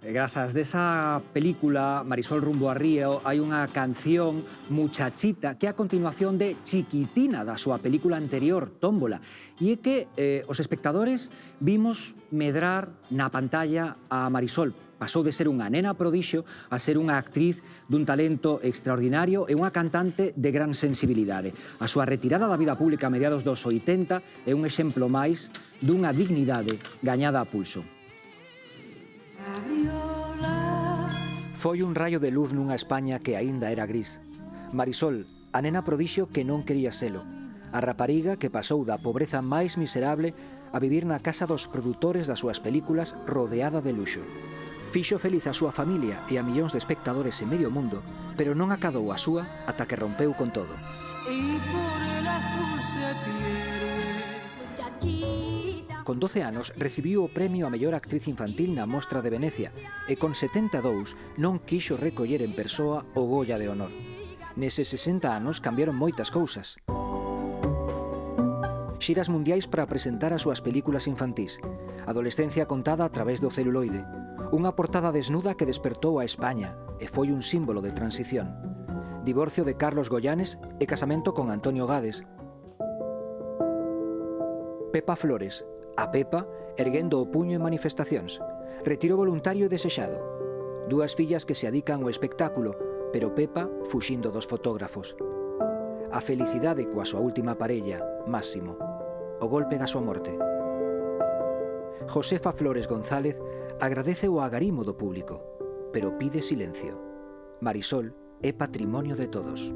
Grazas desa película, Marisol rumbo a Río, hai unha canción, Muchachita, que é a continuación de Chiquitina, da súa película anterior, Tómbola. E é que os espectadores vimos medrar na pantalla a Marisol. Pasou de ser unha nena prodixio a ser unha actriz dun talento extraordinario e unha cantante de gran sensibilidade. A súa retirada da vida pública a mediados dos 80 é un exemplo máis dunha dignidade gañada a pulso. Foi un raio de luz nunha España que aínda era gris. Marisol, a nena prodixio que non quería selo. A rapariga que pasou da pobreza máis miserable a vivir na casa dos produtores das súas películas rodeada de luxo. Fixo feliz a súa familia e a millóns de espectadores en medio mundo, pero non acadou a súa ata que rompeu con todo. Con 12 anos recibiu o premio a mellor actriz infantil na Mostra de Venecia e con 72 non quixo recoller en persoa o Goya de Honor. Neses 60 anos cambiaron moitas cousas. Xiras mundiais para presentar as súas películas infantís. Adolescencia contada a través do celuloide. Unha portada desnuda que despertou a España e foi un símbolo de transición. Divorcio de Carlos Goyanes e casamento con Antonio Gades. Pepa Flores, a Pepa erguendo o puño en manifestacións. Retiro voluntario e desexado. Dúas fillas que se adican ao espectáculo, pero Pepa fuxindo dos fotógrafos. A felicidade coa súa última parella, Máximo. O golpe da súa morte. Josefa Flores González agradece o agarimo do público, pero pide silencio. Marisol é patrimonio de todos.